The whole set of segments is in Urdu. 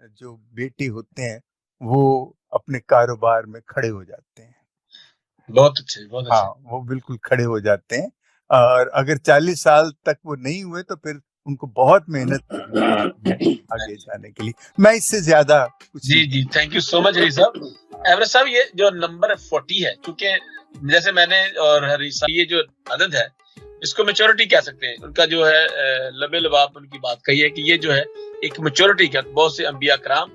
جو بیٹے ہوتے ہیں وہ اپنے کاروبار میں کھڑے ہو جاتے ہیں. بہت اچھے بہت اچھے. ہاں وہ بالکل کھڑے ہو جاتے ہیں، اور اگر 40 سال تک وہ نہیں ہوئے تو پھر ان کو بہت محنت کرنی پڑتی ہے آگے جانے کے لیے. میں اس سے زیادہ کچھ جی جی تھینک یو سو مچ حریث صاحب. ایوریج صاحب یہ جو نمبر 40 ہے، کیونکہ جیسے میں نے اور حریث صاحب یہ جو عدد ہے اس کو میچورٹی کہہ سکتے ہیں. ان کا جو ہے لب لباب ان کی بات کہی ہے کہ یہ جو ہے ایک میچورٹی کا، بہت سے انبیاء کرام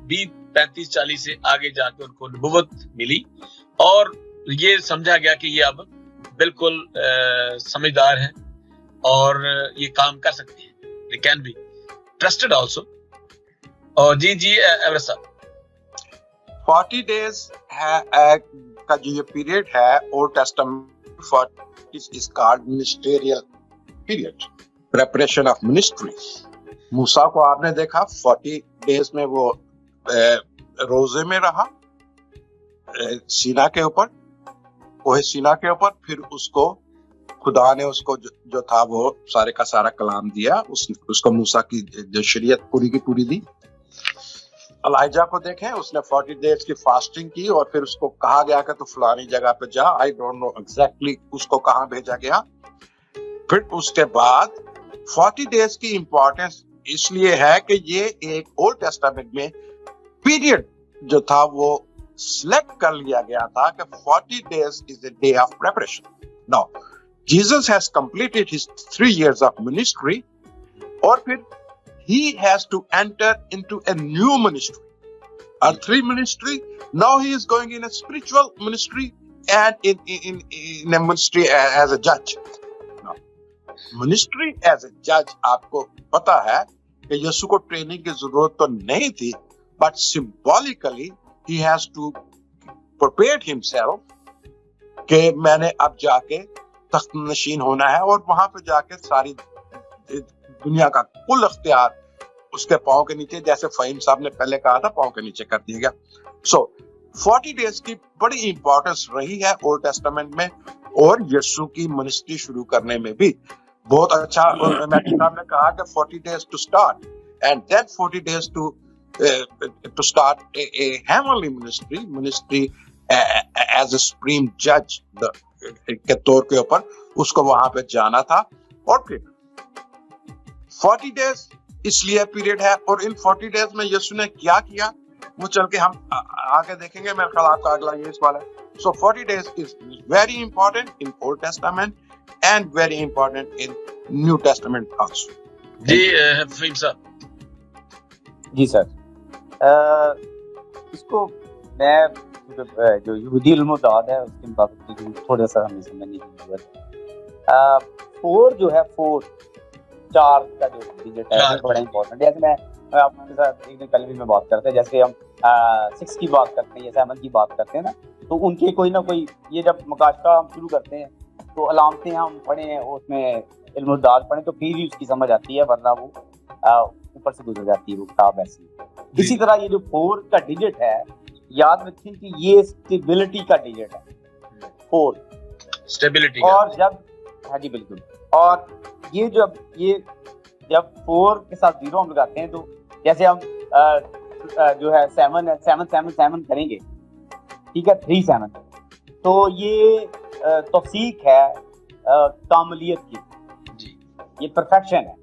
بھی 35-40 سے آگے جا کے ان کو نبوت ملی اور یہ سمجھا گیا کہ یہ اب بالکل سمجھدار ہیں اور یہ کام کر سکتے ہیں. they can be trusted also. اور جی ایوریج صاحب 40 days کا جو یہ پیریڈ ہے old testament 40 is called ministerial period, preparation of ministry. موسیٰ کو آپ نے دیکھا 40 days میں وہ روزے میں رہا سینا کے اوپر، کوہ سینا کے اوپر، پھر اس کو خدا نے اس کو جو تھا وہ سارے کا سارا کلام دیا، اس کو موسیٰ کی جو شریعت پوری کی پوری دی. الائجہ کو دیکھیں، اس نے 40 days کی فاسٹنگ کی اور پھر اس کو کہا گیا کہ تو فلانی جگہ پہ جا. آئی ڈونٹ نو ایگزیکٹلی اس کو کہاں بھیجا گیا. پھر اس کے بعد 40 days کی امپورٹنس اس لیے ہے کہ یہ ایک اولڈ ٹیسٹامنٹ میں پیریڈ جو تھا وہ سلیکٹ کر لیا گیا تھا کہ 40 days is a day of preparation. Now, Jesus has completed his 3 years of ministry اور پھر he has to enter into a new ministry. Earthly ministry, now he is going in a spiritual ministry and in a ministry as a judge. Now, ministry as a judge آپ کو پتا ہے کہ یسوع کو ٹریننگ کی ضرورت تو نہیں تھی، but symbolically he has to prepare himself کہ میں نے اب جا کے تخت نشین ہونا ہے اور وہاں پہ جا کے ساری دنیا کا کل اختیار اس کے پاؤں کے نیچے، جیسے فہیم صاحب نے پہلے کہا تھا، پاؤں کے نیچے کر دیا گیا. سو 40 days کی بڑی امپورٹنس رہی ہے اولڈ ٹیسٹامنٹ میں، اور یسوع کی منسٹری شروع کرنے میں بھی بہت اچھا. میٹر صاحب نے کہا کہ 40 days to start and then 40 days to start a heavenly ministry as a supreme judge کے طور کے اوپر اس کو وہاں پہ جانا تھا. اور پھر 40 days اس لیے پیریڈ ہے، اور ان 40 days میں یسوع نے کیا کیا وہ چل کے ہم آگے دیکھیں گے. میرے خیال آپ کا اگلا یہ سوال ہے. So 40 days is very important in Old Testament and very important in New Testament also. جی فہیم صاحب. جی سر، اس کو میں جو یہودی علم و داد ہے اس کے مطابق تھوڑا سا ہمیں سمجھنے کی ضرورت ہے. 4 جو ہے 4 کا جو ڈیجٹ ہے وہ بڑا امپورٹنٹ ہے. جیسے میں آپ کے ساتھ ایک دن پہلے بھی میں بات کرتا ہے، جیسے ہم 6 کی بات کرتے ہیں یا 7 کی بات کرتے ہیں نا، تو ان کے کوئی نہ کوئی یہ جب مکاشفہ ہم شروع کرتے ہیں تو علامتیں ہم پڑھیں اور اس میں علم و داد پڑھیں تو پھر ہی اس کی سمجھ آتی ہے، ورنہ وہ اوپر سے گزر جاتی ہے وہ کتاب ایسی. اسی طرح یہ جو 4 کا ڈیجٹ ہے، یاد رکھیں کہ یہ اسٹیبلٹی کا ڈیجٹ ہے 4 اسٹیبلٹی. اور جب ہاں جی بالکل، اور یہ جب 4 کے ساتھ 0 ہم لگاتے ہیں تو جیسے ہم جو ہے 7 کریں گے، ٹھیک ہے، 3-7، تو یہ توثیق ہے کاملیت کی، یہ پرفیکشن ہے،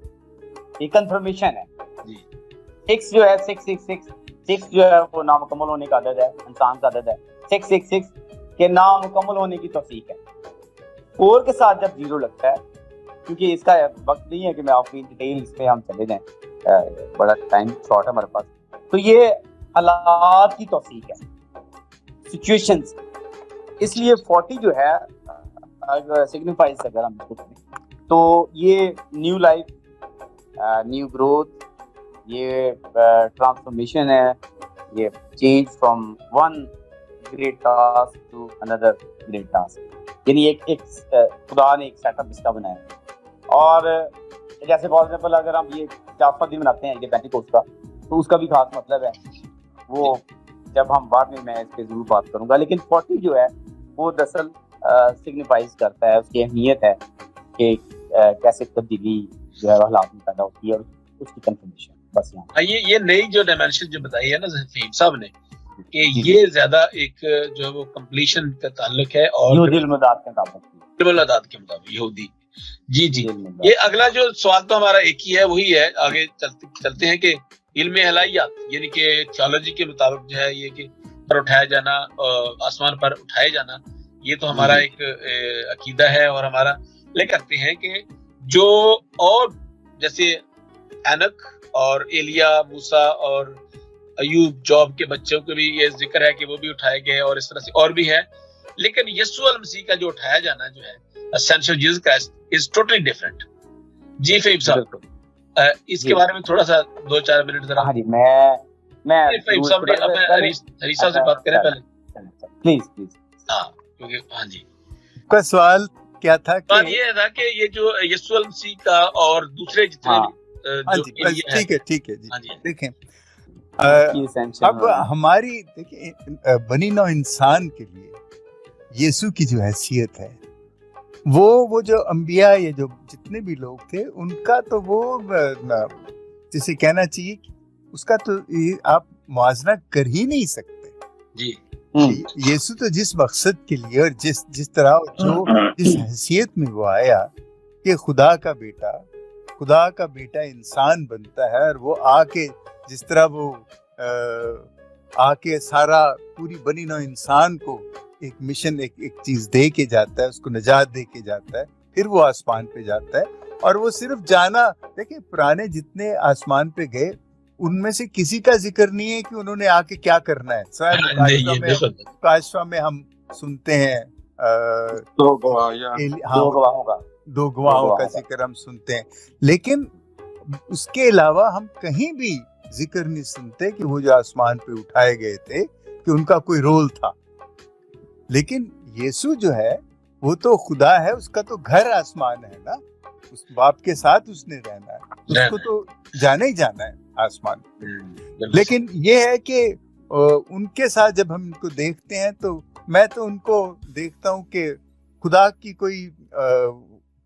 یہ کنفرمیشن ہے. 6 جو ہے 6 جو ہے وہ نامکمل ہونے کا عدد ہے، انسان کا عدد ہے. 666 کے نامکمل ہونے کی توثیق ہے. 4 کے ساتھ جب 0 لگتا ہے، کیونکہ اس کا وقت نہیں ہے کہ میں آپ کی ڈیٹیل اس میں ہم چلے جائیں، بڑا ٹائم شارٹ ہے ہمارے پاس، تو یہ حالات کی توثیق ہے، سچویشنز. اس لیے 40 جو ہے سگنیفائز اگر ہم اس کو کریں تو یہ نیو لائف، نیو گروتھ، یہ ٹرانسفارمیشن ہے، یہ change from one great task to another great task. یعنی ایک خدا نے ایک سیٹ اپ اس کا بنایا. اور جیسے فار ایگزامپل اگر ہم یہ 4 دن مناتے ہیں یہ پینٹیکوسٹ کا، تو اس کا بھی خاص مطلب ہے، وہ جب ہم بعد میں اس پہ ضرور بات کروں گا. لیکن 40 جو ہے وہ دراصل سگنیفائز کرتا ہے، اس کی اہمیت ہے کہ کیسے تبدیلی جو ہے حالات میں پیدا ہوتی ہے اور اس کی کنفرمیشن. بس یہاں یہ نئی جو ڈائمینشن جو بتائی ہے نا فہیم صاحب نے کہ یہ زیادہ ایک جو ہے وہ کمپلیشن کا تعلق ہے اور المداد کے مطابق المداد کے مطابق یہودی. جی یہ اگلا جو سوال تو ہمارا ایک ہی ہے, وہی ہے آگے چلتے ہیں کہ علم الہیات یعنی کہ تھیولوجی کے مطابق جو ہے یہ کہ پر اٹھایا جانا, آسمان پر اٹھائے جانا, یہ تو ہمارا ایک عقیدہ ہے اور ہمارا لے کرتے ہیں کہ جو اور جیسے اینک اور ایلیا, موسیٰ اور ایوب, جوب کے بچوں کو بھی یہ ذکر ہے کہ وہ بھی اٹھائے گئے اور اس طرح سے اور بھی ہے, لیکن یسوع المسیح کا جو اٹھایا جانا جو ہے ascension of Jesus Christ is totally different. جی فہیم صاحب اس کے بارے میں تھوڑا سا 2-4 منٹ ذرا. ہاں جی میں فہیم صاحب حریص صاحب سے بات کریں پہلے پلیز. ہاں کیونکہ ہاں جی کا سوال کیا تھا؟ سوال یہ تھا کہ یہ جو یسوع المسیح کا اور دوسرے جتنے بھی ٹھیک ہے جی دیکھیں اب ہماری دیکھیں بنی نوع انسان کے لیے یسوع کی جو حیثیت ہے وہ جو انبیاء یا جو جتنے بھی لوگ تھے ان کا تو وہ جسے کہنا چاہیے اس کا تو آپ موازنہ کر ہی نہیں سکتے. جی یسوع تو جس مقصد کے لیے اور جس طرح جس حیثیت میں وہ آیا کہ خدا کا بیٹا انسان بنتا ہے, اور وہ آ کے جس طرح وہ آ کے سارا پوری بنی نوع انسان کو ایک مشن ایک چیز دے کے جاتا ہے, اس کو نجات دے کے جاتا ہے, پھر وہ آسمان پہ جاتا ہے. اور وہ صرف جانا, دیکھیں پرانے جتنے آسمان پہ گئے ان میں سے کسی کا ذکر نہیں ہے کہ انہوں نے آ کے کیا کرنا ہے. مکاشفہ میں ہم سنتے ہیں دو گواہوں کا ذکر ہم سنتے ہیں, لیکن اس کے علاوہ ہم کہیں بھی ذکر نہیں سنتے کہ وہ جو آسمان پہ اٹھائے گئے تھے کہ ان کا کوئی رول تھا. لیکن یسوع جو ہے وہ تو خدا ہے, اس کا تو گھر آسمان ہے نا, اس باپ کے ساتھ اس نے رہنا ہے, اس کو تو جانا ہی جانا ہے آسمان. لیکن یہ ہے کہ ان کے ساتھ جب ہم ان کو دیکھتے ہیں تو میں تو ان کو دیکھتا ہوں کہ خدا کی کوئی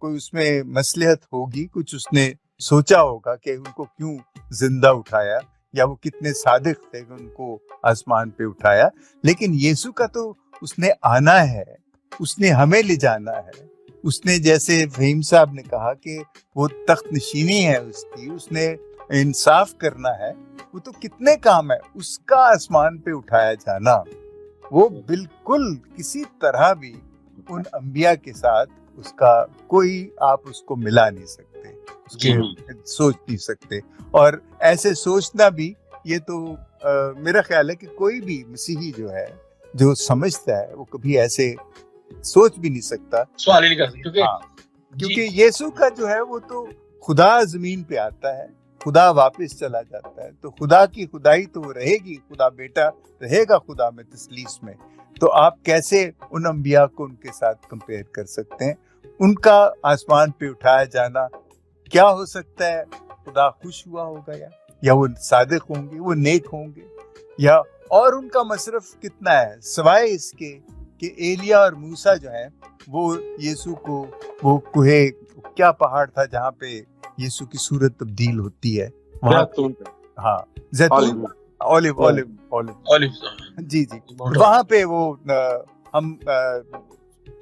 اس میں مصلحت ہوگی, کچھ اس نے سوچا ہوگا کہ ان کو کیوں زندہ اٹھایا, یا وہ کتنے صادق تھے کہ ان کو آسمان پہ اٹھایا. لیکن یسوع کا تو اس نے آنا ہے, اس نے ہمیں لے جانا ہے, اس نے جیسے فہیم صاحب نے کہا کہ وہ تخت نشینی ہے اس نے انصاف کرنا ہے, وہ تو کتنے کام ہے. اس کا آسمان پہ اٹھایا جانا وہ بالکل کسی طرح بھی ان انبیاء کے ساتھ اس کا کوئی آپ اس کو ملا نہیں سکتے, اس کے سوچ نہیں سکتے. اور ایسے سوچنا بھی یہ تو میرا خیال ہے کہ کوئی بھی مسیحی جو ہے جو سمجھتا ہے وہ کبھی ایسے سوچ بھی نہیں سکتا, سوال ہی نہیں کر سکتا, کیونکہ یسوع کا جو ہے وہ تو خدا زمین پہ آتا ہے, خدا واپس چلا جاتا ہے, تو خدا کی خدائی تو وہ رہے گی, خدا بیٹا رہے گا خدا میں تثلیث میں. تو آپ کیسے ان انبیاء کو ان کے ساتھ کمپیئر کر سکتے ہیں؟ ان کا آسمان پہ اٹھایا جانا کیا ہو سکتا ہے؟ خدا خوش ہوا ہوگا, یا وہ صادق ہوں گے, وہ نیک ہوں گے, یا اور ان کا مصرف کتنا ہے سوائے اس کے کہ ایلیا اور موسیٰ جو ہیں وہ یسوع کو وہ کوہ کیا پہاڑ تھا جہاں پہ یسوع کی صورت تبدیل ہوتی ہے, ہاں زیتون, اولیو, جی وہاں پہ وہ ہم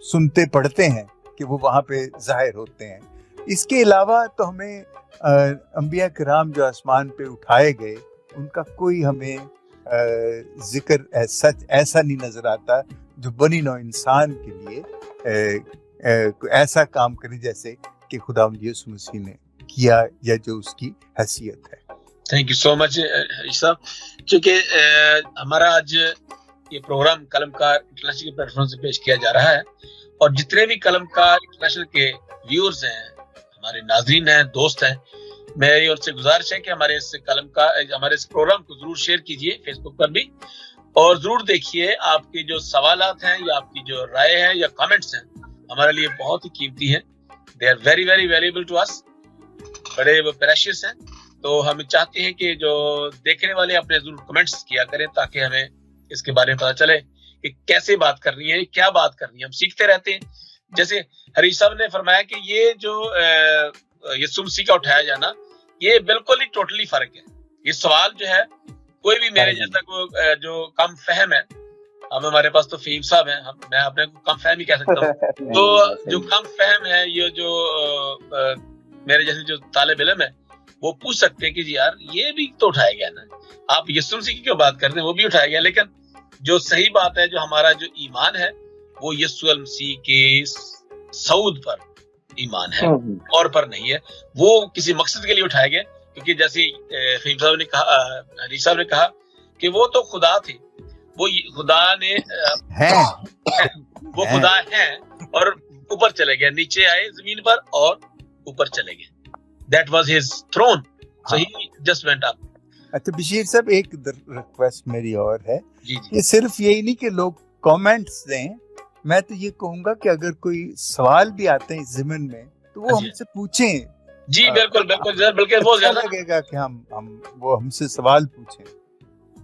سنتے پڑھتے ہیں کہ وہ وہاں پہ ظاہر ہوتے ہیں. اس کے علاوہ تو ہمیں انبیاء کرام جو آسمان پہ اٹھائے گئے ان کا کوئی ہمیں ذکر ایسا نہیں نظر آتا جو بنی نوع انسان کے لیے ایسا کام کرے جیسے کہ خداوند یسوع مسیح نے کیا یا جو اس کی حیثیت ہے. تھینک یو سو مچ صاحب. چونکہ ہمارا آج یہ پروگرام قلم کار انٹرنیشنل کے پلیٹ فارم سے پیش کیا جا رہا ہے, اور جتنے بھی قلم کار انٹرنیشنل کے ویورز ہیں, ہمارے ناظرین ہیں, دوست ہیں, میری ان سے گزارش ہے کہ ہمارے اس پروگرام کو ضرور شیئر کیجئے فیس بک پر بھی, اور ضرور دیکھیے. آپ کے جو سوالات ہیں یا آپ کی جو رائے ہے یا کامنٹس ہیں ہمارے لیے بہت ہی قیمتی ہیں. They are very very valuable to us, بڑے وہ پریشیس ہیں. تو ہم چاہتے ہیں کہ جو دیکھنے والے اپنے ضرور کمنٹس کیا کریں تاکہ ہمیں اس کے بارے میں پتہ چلے کہ کیسے بات کرنی ہے, کیا بات کرنی ہے. ہم سیکھتے رہتے ہیں. جیسے حریص صاحب نے فرمایا کہ یہ جو یسوع مسیح کا اٹھایا جانا یہ بالکل ہی ٹوٹلی فرق ہے. یہ سوال جو ہے کوئی بھی میرے جیسا کو جو کم فہم ہے, اب ہمارے پاس تو فہیم صاحب ہیں, میں اپنے کو کم فہم ہی کہہ سکتا ہوں, تو جو کم فہم ہے یہ جو میرے جیسے جو طالب علم ہے وہ پوچھ سکتے ہیں کہ جی یار یہ بھی تو اٹھایا گیا نا, آپ یسوع مسیح کی کیوں بات کرتے ہیں, وہ بھی اٹھایا گیا, لیکن جو صحیح بات ہے جو ہمارا جو ایمان ہے وہ یسوع مسیح کے صعود پر ایمان ہے اور پر نہیں ہے. وہ کسی مقصد کے لیے اٹھایا گیا, کیونکہ جیسے فہیم صاحب نے کہا, حریث صاحب نے کہا کہ وہ تو خدا تھے, وہ خدا نے وہ خدا ہیں اور اوپر چلے گئے, نیچے آئے زمین پر اور اوپر چلے گئے. That was his throne. So he just went up. اچھا بشیر صاحب, ایک ریکویسٹ میری اور ہے, جی یہ صرف یہی نہیں کہ لوگ کامنٹس دیں, میں تو یہ کہوں گا کہ اگر کوئی سوال بھی آتے ہیں ضمن میں تو وہ ہم سے پوچھیں. جی بالکل بالکل, بلکہ وہ زیادہ لگے گا کہ وہ ہم سے سوال پوچھیں.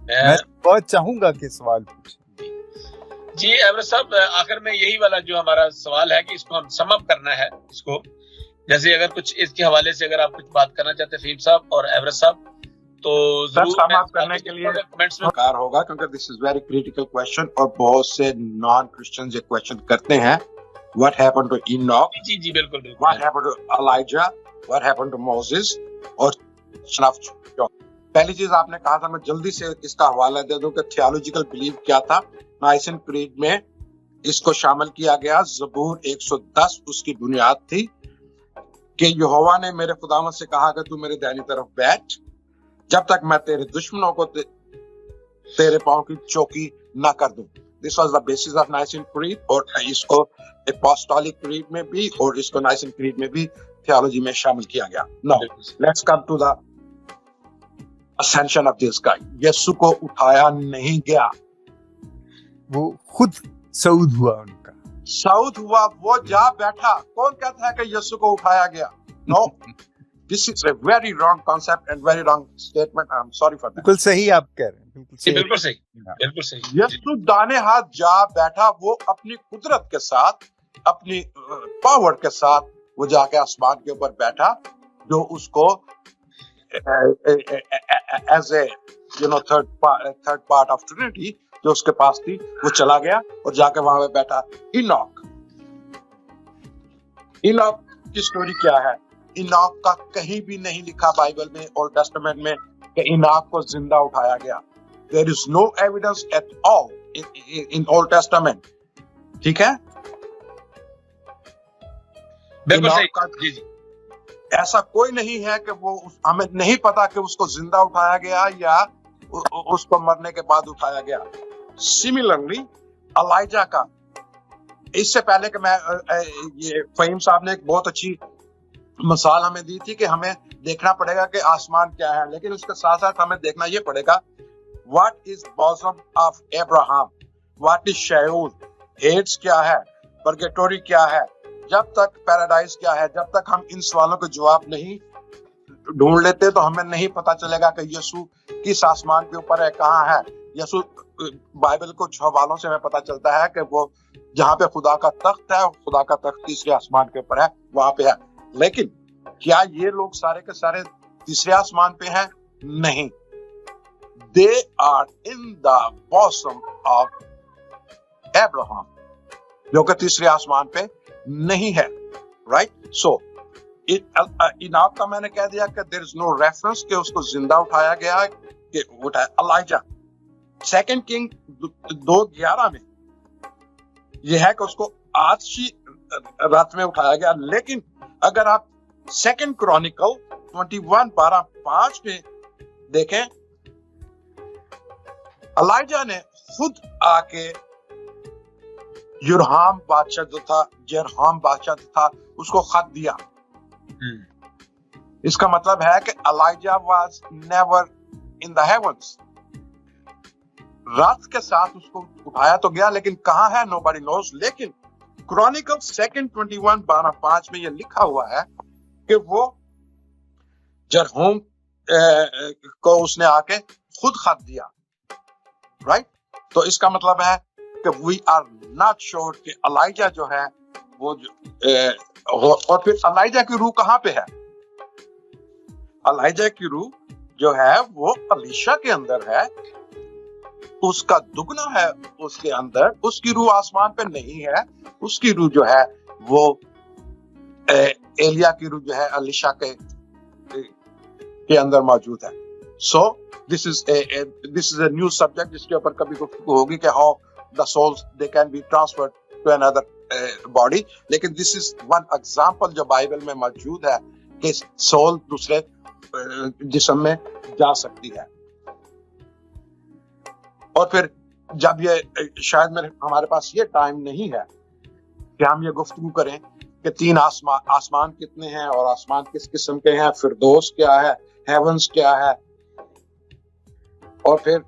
میں بہت چاہوں گا کہ سوال پوچھیں. جی ایورسٹ صاحب, آخر میں یہی والا جو ہمارا سوال ہے کہ اس کو ہم سم اپ کرنا ہے, اس کو جیسے اگر کچھ اس کے حوالے سے اگر آپ کچھ بات کرنا چاہتے ہیں فہیم صاحب اور ایورسٹ صاحب تو ضرور سم اپ کرنے کے لیے کمنٹس میں کار ہوگا, کیونکہ this is very critical question اور بہت سے نان کرسچنز یہ کوسچن کرتے ہیں. واٹ ہیپن ٹو اینوک, جی جی بالکل بالکل, what happen to Elijah, what happen to Moses اور پہلی چیز آپ نے کہا تھا, میں جلدی سے اس کا حوالہ دے دوں کہ تھیولوجیکل بلیف کیا تھا. نائسن کریڈ میں اس کو شامل کیا گیا. زبور 110 اس کی بنیاد تھی کہ یہوہ نے میرے خداوند سے کہا کہ تو میرے دائنی طرف بیٹھ جب تک میں تیرے دشمنوں کو تیرے پاؤں کی چوکی نہ کر دوں. This was the basis of Nicene creed, اور اس کو اپوسٹولک کریڈ میں بھی اور اس کو نائسن کریڈ میں بھی تھیولوجی میں شامل کیا گیا. Now let's come to the ascension of this guy. یسوع کو اٹھایا نہیں گیا, وہ خود صعود ہوا, ان کا صعود ہوا, وہ جا بیٹھا. کون کہتا ہے کہ یسوع کو اٹھایا گیا؟ نو, this is a very wrong concept and very wrong statement. I'm sorry for that. بالکل صحیح آپ کہہ رہے ہیں, بالکل صحیح, بالکل صحیح. یسوع دانے ہاتھ جا بیٹھا, وہ اپنی قدرت کے ساتھ, اپنی پاور کے ساتھ وہ جا کے آسمان کے اوپر بیٹھا, جو اس کو as a third part of Trinity جو اس کے پاس تھی, وہ چلا گیا اور جا کے وہاں پہ بیٹھا. اینوک کی سٹوری کیا ہے؟ اینوک کا کہیں بھی نہیں لکھا بائبل میں, اولڈ ٹیسٹمنٹ میں, کہ اینوک کو زندہ اٹھایا گیا. There is no evidence at all in Old Testament. ٹھیک ہے, بالکل صحیح. جی جی, ایسا کوئی نہیں ہے کہ وہ, ہمیں نہیں پتا کہ اس کو زندہ اٹھایا گیا یا اس کو مرنے کے بعد اٹھایا گیا. سملرلی الائجا کا, اس سے پہلے کہ میں یہ فہیم صاحب نے ایک بہت اچھی مثال ہمیں دی تھی کہ ہمیں دیکھنا پڑے گا کہ آسمان کیا ہے, لیکن اس کے ساتھ ساتھ ہمیں دیکھنا یہ پڑے گا what is bosom of Abraham, what is Sheol, Hades کیا ہے, پرگیٹوری کیا ہے, جب تک پیراڈائز کیا ہے. جب تک ہم ان سوالوں کے جواب نہیں ڈھونڈ لیتے تو ہمیں نہیں پتا چلے گا کہ یسوع کس آسمان کے اوپر ہے, کہاں ہے. یسوع بائبل کو حوالوں سے ہمیں پتا چلتا ہے کہ وہ جہاں پہ خدا کا تخت ہے, خدا کا تخت تیسرے آسمان کے اوپر ہے, وہاں پہ ہے. لیکن کیا یہ لوگ سارے کے سارے تیسرے آسمان پہ ہیں؟ نہیں. They are in the bosom of Abraham, جو کہ تیسرے آسمان پہ نہیں ہے. رائٹ, سو اینوک کا میں نے کہہ دیا کہ there is no reference کہ اس کو زندہ اٹھایا گیا, کہ اٹھایا. الائجا سیکنڈ کنگ 2:11 میں یہ ہے کہ اس کو آج رات میں اٹھایا گیا. لیکن اگر آپ سیکنڈ کرونیکل 21:12-5 میں دیکھیں, الائجا نے خود آ کے جرہام بادشاہ جو تھا اس کو خط دیا. اس کا مطلب ہے کہ Elijah was never in the heavens. رات کے ساتھ اس کو اٹھایا تو گیا, لیکن کہاں ہے نو باڈی نوز. لیکن کرونیکل 2:21-12-5 میں یہ لکھا ہوا ہے کہ وہ جرہوم کو اس نے آ کے خود خط دیا. رائٹ, تو اس کا مطلب ہے کہ وی آر ناٹ شیور کہ الائجا جو ہے وہ اور پھر الائجا کی روح کہاں پہ ہے؟ الائجا کی روح جو ہے وہ الیشا کے اندر ہے, اس کا دگنا ہے اس کے اندر, اس کی روح آسمان پہ نہیں ہے, اس کی روح جو ہے وہ ایلیا کی روح جو ہے الیشا کے اندر موجود ہے. سو دس از اے نیو سبجیکٹ جس کے اوپر کبھی گفتگو ہوگی کہ how the souls they can be transferred to another body, لیکن دس از ون ایگزامپل جو بائبل میں موجود ہے کہ سول دوسرے جسم میں جا سکتی ہے. اور پھر جب یہ شاید ہمارے پاس یہ ٹائم نہیں ہے کہ ہم یہ گفتگو کریں کہ 3 آسمان کتنے ہیں اور آسمان کس قسم کے ہیں, فردوس کیا ہے, ہیونز کیا ہے, اور پھر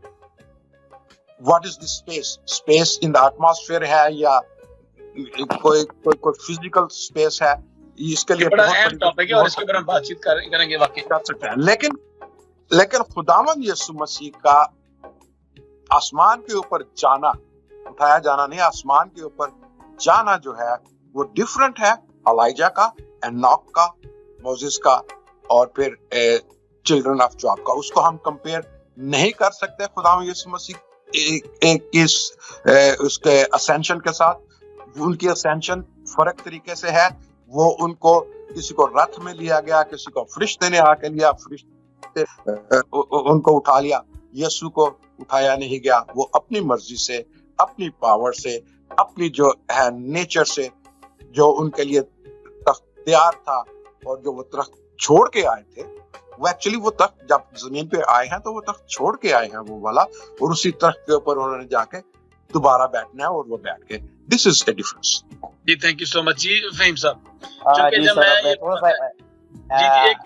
what is the space in the atmosphere ہے یا کوئی فزیکل اسپیس ہے. اس کے لیے بڑا اہم ٹاپک ہے اور اس کے اوپر ہم بات چیت کریں گے واقعی کر سکتے ہیں. لیکن خداوند یسوع مسیح کا آسمان کے اوپر جانا, اٹھایا جانا نہیں, آسمان کے اوپر جانا جو ہے وہ ڈیفرنٹ ہے الائجا کا, اینوک کا, موزیس کا, اور پھر چلڈرن آف جاب کا. اس کو ہم کمپیئر نہیں کر سکتے خداوند یسوع مسیح اس کے اسینشن کے ساتھ. ان کی اسینشن فرق طریقے سے ہے. وہ ان کو کسی کو رتھ میں لیا گیا, کسی کو فرشتے نے آ کے لیا, فرشتے ان کو اٹھا لیا. یسوع کو اٹھایا نہیں گیا, وہ اپنی مرضی سے, اپنی پاور سے, اپنی جو ہے نیچر سے, جو ان کے لیے تخت تیار تھا اور جو وہ تخت چھوڑ کے آئے تھے, وہ ایکچولی وہ تخت جب زمین پہ آئے ہیں تو وہ تخت چھوڑ کے آئے ہیں وہ والا, اور اسی تخت کے اوپر انہوں نے جا کے دوبارہ بیٹھنا ہے اور وہ بیٹھ کے. This is a difference. جی تھینک یو سو مچ جی فہیم صاحب. چونکہ جب میں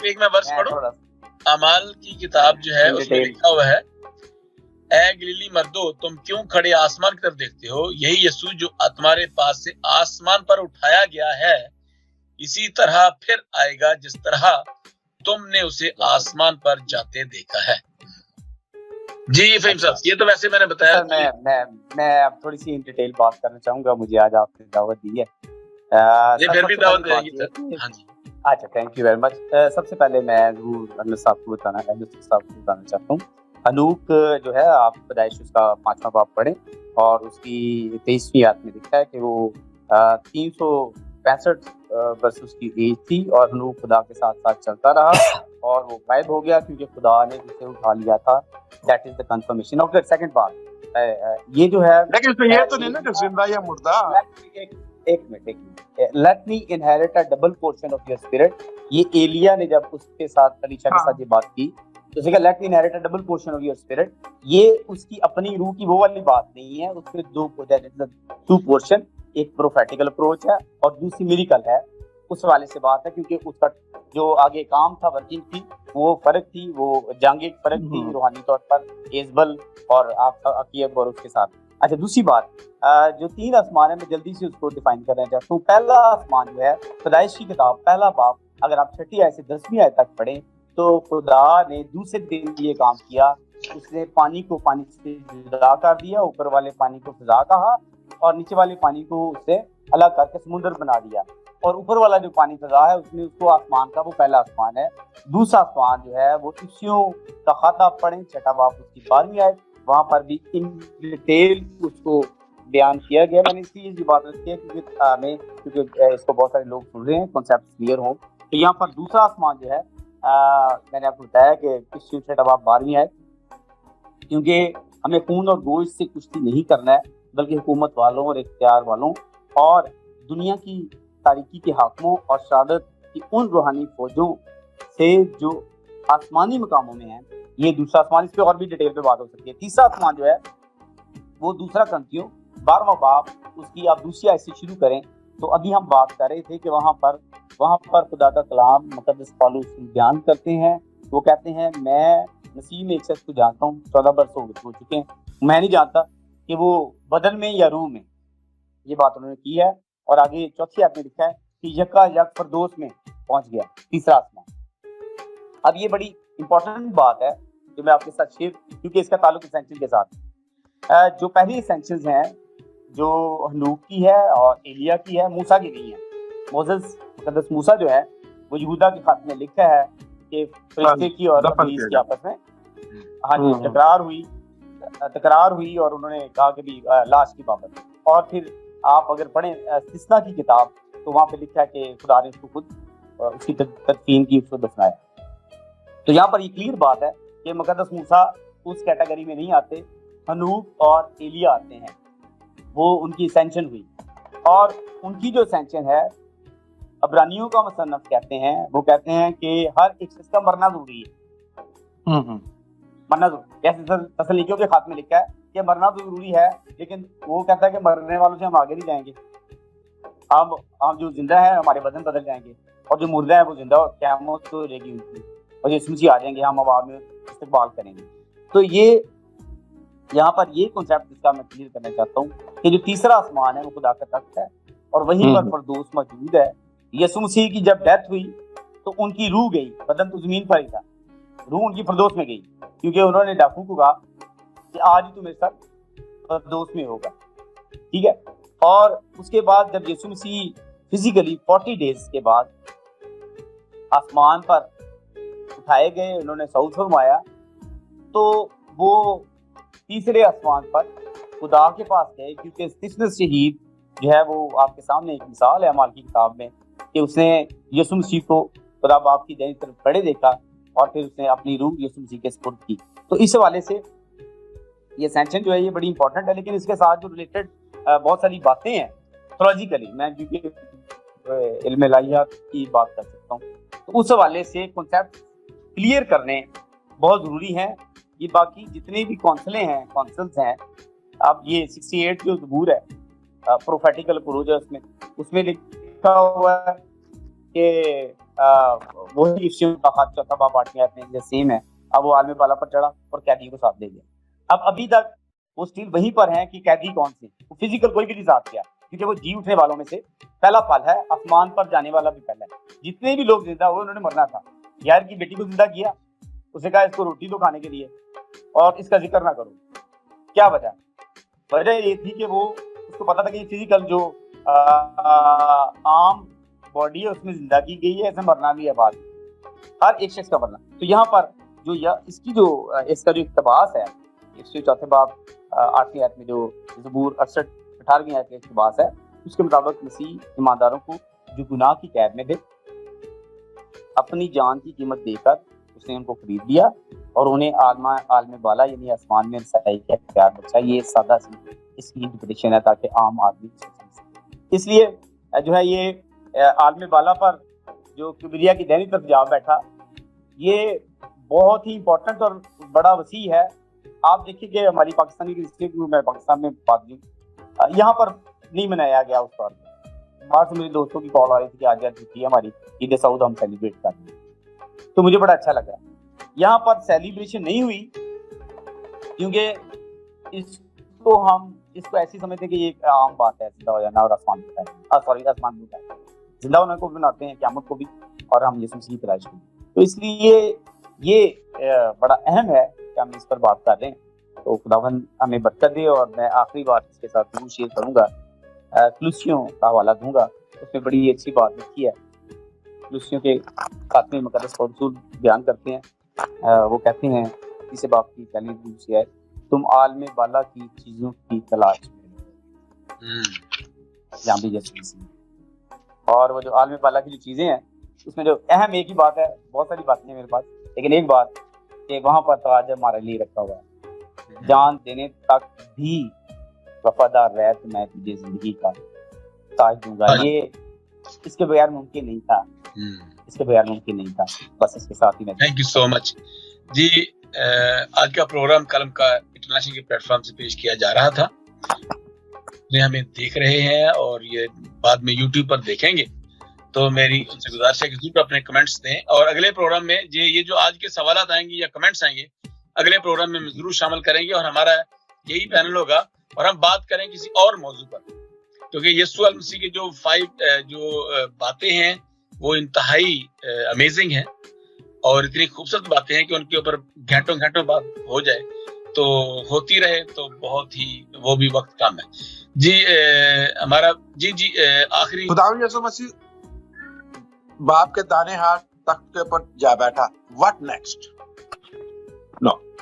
ایک میں ورس پڑھوں, اعمال کی کتاب جو ہے اس میں لکھا ہوا ہے, اے گلیلی مردو تم کیوں کھڑے آسمان کی طرف دیکھتے ہو, یہی یسوع جو تمہارے پاس سے آسمان پر اٹھایا گیا ہے اسی طرح پھر آئے گا جس طرح تم نے اسے آسمان پر جاتے دیکھا ہے. جی فہیم صاحب, یہ تو ویسے میں نے بتایا. میں اب تھوڑی سی ڈیٹیل بات کرنا چاہوں گا, مجھے آج آپ نے دعوت دی ہے. یہ پھر بھی دعوت دے گی سر. ہاں جی اچھا, تھینک یو ویری مچ. سب سے پہلے میں ضرور انس صاحب کو بتانا چاہتا ہوں. ہنوک جو ہے, آپ پیدائش اس کا 5واں باب پڑھیں اور اس کی 23ویں آیت میں لکھا ہے کہ وہ 365 برس اس کی ایج تھی اور ہنوک خدا کے ساتھ ساتھ چلتا رہا اور وہ غائب ہو گیا کیونکہ خدا نے اسے اٹھا لیا تھا. That is the confirmation of the second بات. یہ جو ہے لیکن یہ تو نہیں نا کہ زندہ یا مردہ. ایک minute let me inherit a double portion of your spirit. یہ ایلیا نے جب اس کے ساتھ الیشا کے ساتھ یہ بات کی تو اسے کہا let me inherit a double portion of your spirit. یہ اس کی اپنی روح کی وہ والی بات نہیں ہے, اس میں 2 پورشن, ایک پروفیٹیکل اپروچ ہے اور دوسری میریکل ہے. اس حوالے سے بات ہے کیونکہ اس کا جو آگے کام تھا, ورکنگ تھی, وہ فرق تھی, وہ جنگ ایک فرق تھی روحانی طور پر ایزبل اور آپ عقیب اور اس کے ساتھ. اچھا, دوسری بات جو 3 آسمان ہے, میں جلدی سے اس کو ڈیفائن کرنا چاہتا ہوں. پہلا آسمان جو ہے پیدائش کی کتاب پہلا باب, اگر آپ 6 آیت سے 10ویں آیت تک پڑھیں تو خدا نے دوسرے دن یہ کام کیا, اس نے پانی کو پانی سے جدا کر دیا, اوپر والے پانی کو فضا کہا اور نیچے والے پانی کو اس سے الگ کر کے سمندر بنا دیا. اور اوپر والا جو پانی فضا ہے اس میں اس کو آسمان کا, وہ پہلا آسمان ہے. دوسرا آسمان جو ہے وہ افسیوں کا خط آپ پڑھیں 6واں باب اس کی 12ویں آیت, وہاں پر بھی ان ڈیٹیل اس کو بیان کیا گیا. میں نے اس لیے یہ بات رکھی ہے کیونکہ اس کو بہت سارے لوگ سن رہے ہیں, کانسیپٹ کلیئر ہو. تو یہاں پر دوسرا آسمان جو ہے میں نے آپ کو بتایا کہ افسیوں 6واں باب 12ویں آیت, کیونکہ ہمیں خون اور گوشت سے کشتی نہیں کرنا ہے بلکہ حکومت والوں اور اختیار والوں اور دنیا کی تاریکی کے حاکموں اور شہادت کی ان روحانی فوجوں سے جو آسمانی مقاموں میں ہیں. یہ دوسرا آسمان, اس پہ اور بھی ڈیٹیل پہ بات ہو سکتی ہے. تیسرا آسمان جو ہے وہ دوسرا کرنتھیوں 12واں باب اس کی آپ دوسری آیت سے شروع کریں تو ابھی ہم بات کر رہے تھے کہ وہاں پر خدا کا کلام مقدس پالوس بیان کرتے ہیں. وہ کہتے ہیں میں مسیح میں ایک شخص کو جانتا ہوں, 14 برس ہو چکے ہیں, میں نہیں جانتا کہ وہ بدن میں یا روح میں. یہ بات انہوں نے کی ہے. اور آگے 4 آیت میں لکھا ہے کہ یکا یک فردوس میں پہنچ گیا, تیسرا آسمان. اب یہ بڑی امپورٹنٹ بات ہے جو میں آپ کے ساتھ شیئر, کیونکہ اس کا تعلق اسینشل کے ساتھ. جو پہلی اسینشلز ہیں جو ہنوک کی ہے اور ایلیا کی ہے, موسیٰ کی نہیں ہے. موسیٰ مقدس موسیٰ جو ہے وہ یہودا کے خط میں لکھا ہے کہ فرشتے کی اور دفن ابلیس کیا کی آپس میں ہاں جی تکرار ہوئی اور انہوں نے کہا کہ بھی لاش کی بابت. اور پھر آپ اگر پڑھیں استثنا کی کتاب تو وہاں پہ لکھا ہے کہ خدا نے اس کو خود اس کی تدفین کی، اس کو دفنایا. تو یہاں پر یہ کلیئر بات ہے کہ مقدس موسیٰ اس کیٹیگری میں نہیں آتے، ہنوک اور ایلیا آتے ہیں. وہ ان کی اسینشن ہوئی، اور ان کی جو اسینشن ہے عبرانیوں کا مصنف کہتے ہیں، وہ کہتے ہیں کہ ہر ایک شخص کا مرنا ضروری ہے. مرنا ضروری، جیسے تسلنیکیوں کے خط میں لکھا ہے کہ مرنا تو ضروری ہے، لیکن وہ کہتا ہے کہ مرنے والوں سے ہم آگے نہیں جائیں گے. ہم جو زندہ ہیں ہمارے بدن بدل جائیں گے، اور جو مردہ ہیں وہ زندہ اور قیامت تو رہے گی ان کی، اور یسوع مسیح آ جائیں گے، ہم عوام میں استقبال کریں گے. تو یہ یہاں پر یہ کنسیپٹ اس کا میں کلیئر کرنا چاہتا ہوں کہ جو تیسرا آسمان ہے وہ خدا کا تخت ہے، اور وہیں پر فردوس موجود ہے. یسوع مسیح کی جب ڈیتھ ہوئی تو ان کی روح گئی، بدن تو زمین پر ہی تھا، روح ان کی فردوس میں گئی، کیونکہ انہوں نے ڈاکو کو کہا کہ آج تم میرے ساتھ فردوس میں ہوگا. ٹھیک ہے. اور اس کے بعد جب یسوع مسیح فزیکلی 40 ڈیز کے بعد آسمان پر اٹھائے گئے، انہوں نے صعود فرمایا، تو وہ تیسرے آسمان پر خدا کے پاس گئے، کیونکہ استفنس شہید جو ہے وہ آپ کے سامنے ایک مثال ہے اعمال کی کتاب میں کہ اس نے یسوع مسیح کو خدا باپ کی دائیں طرف کھڑے دیکھا، اور پھر اس نے اپنی روح یسوع مسیح کے سپرد کی. تو اس حوالے سے یہ اسینشن جو ہے یہ بڑی امپورٹنٹ ہے. لیکن اس کے ساتھ جو ریلیٹڈ بہت ساری باتیں ہیں تھیولوجیکلی، میں کیونکہ علم الہیات کی بات کر سکتا ہوں، تو اس حوالے سے کنسیپٹ کلیئر کرنے بہت ضروری ہیں. یہ باقی جتنے بھی کونسلز ہیں، اب یہ 68 جو زبور ہے پروفیٹیکل پروج ہے، اس میں لکھا ہوا ہے کہ وہی افسیوں کا خط چوتھا باب 8 آیت میں سیم ہے. اب وہ عالم بالا پر چڑھا اور قیدی کو ساتھ لے گیا. اب ابھی تک وہ اسٹیل وہیں پر ہیں کہ قیدی کون سے، وہ فزیکل کوئی بھی نہیں ساتھ گیا، کیونکہ وہ جی اٹھنے والوں میں سے پہلا پھل ہے، آسمان پر جانے والا بھی پہلا ہے. جتنے بھی لوگ زندہ ہوئے انہوں نے مرنا تھا. یار کی بیٹی کو زندہ کیا، اسے کہا اس کو روٹی تو کھانے کے لیے اور اس کا ذکر نہ کرو. کیا وجہ یہ تھی کہ وہ اس کو پتا تھا کہ یہ فزیکل جو عام باڈی ہے اس میں زندہ کی گئی ہے، اسے مرنا بھی ہے بعد ہر ایک شخص کا مرنا. تو یہاں پر جو اس کی جو اس کا جو اقتباس ہے 104 باب 8 آیت میں جو زبور 68 آیت کا اقتباس ہے، اس کے مطابق مسیح ایمانداروں کو جو گناہ کی قید میں تھے اپنی جان کی قیمت دے کر اس نے ان کو خرید لیا اور انہیں عالم بالا یعنی آسمان میں رسائی کا اختیار بخشا. یہ سادہ سی اس کی انٹرپریٹیشن ہے تاکہ عام آدمی اس لیے جو ہے یہ عالم بالا پر جو کبریا کی دہنی طرف جا بیٹھا، یہ بہت ہی امپورٹنٹ اور بڑا وسیع ہے. آپ دیکھیں کہ ہماری پاکستانی کرسچن میں پاکستان میں پادری یہاں پر نہیں منایا گیا. اس طور پر باہر سے میرے دوستوں کی کال آ رہی تھی کہ آج چھٹی ہے ہماری عید سعود ہم سیلیبریٹ کر رہے ہیں، تو مجھے بڑا اچھا لگا. یہاں پر سیلیبریشن نہیں ہوئی کیونکہ اس کو ایسی سمجھتے ہیں کہ یہ ایک عام بات ہے زندہ ہو جانا اور آسمان میں زندہ ہونے کو بھی مناتے ہیں، قیامت کو بھی، اور ہم یسوع مسیح کی پیدائش کو. تو اس لیے یہ بڑا اہم ہے کہ ہم اس پر بات کر رہے ہیں. تو خداوند ہمیں برکت دے. اور میں آخری بات اس کے ساتھ ضرور شیئر کروں گا، کلوسیوں کا حوالہ دوں گا. اس میں بڑی اچھی بات لکھی ہے. کلوسیوں کے خاتمے مقدس رسول بیان کرتے ہیں، وہ کہتے ہیں اسے باپ کی پہلی دوسری ہے، تم عالم بالا کی چیزوں کی تلاش میں جہاں بھی جیسے. اور وہ جو عالم بالا کی جو چیزیں ہیں اس میں جو اہم ایک ہی بات ہے، بہت ساری باتیں ہیں میرے پاس، لیکن ایک بات کہ وہاں پر تاج ہمارے لیے رکھا ہوا ہے، جان دینے تک بھی وفادار رہ تو میں تجھے زندگی کا تاج دوں گا. یہ اس کے بغیر ممکن نہیں تھا، بس اس کے ساتھ ہی میں تھینک یو سو مچ جی. آج کا پروگرام کلم کا انٹرنیشنل کے پلیٹ فارم سے پیش کیا جا رہا تھا. ہمیں دیکھ رہے ہیں اور یہ بعد میں یوٹیوب پر دیکھیں گے تو میری ان سے گزارش ہے کہ ضرور اپنے کمنٹس دیں، اور اگلے پروگرام میں یہ جو آج کے سوالات آئیں گے یا کمنٹس آئیں گے اگلے پروگرام میں ضرور شامل کریں گے، اور ہمارا یہی پینل ہوگا اور ہم بات کریں کسی اور موضوع پر، کیونکہ یسوع المسیح کے جو 5 جو باتیں ہیں وہ انتہائی امیزنگ ہیں اور اتنی خوبصورت باتیں ہیں کہ ان کے اوپر گھنٹوں بات ہو جائے تو ہوتی رہے تو بہت ہی وہ بھی وقت کم ہے. جی ہمارا جی آخری خداوند یسوع مسیح باپ کے دانے ہاتھ تخت کے اوپر جا بیٹھا، what next? No.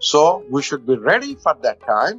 So we should be ready for that time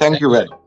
Thank you very much.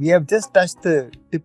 we have just touched the tip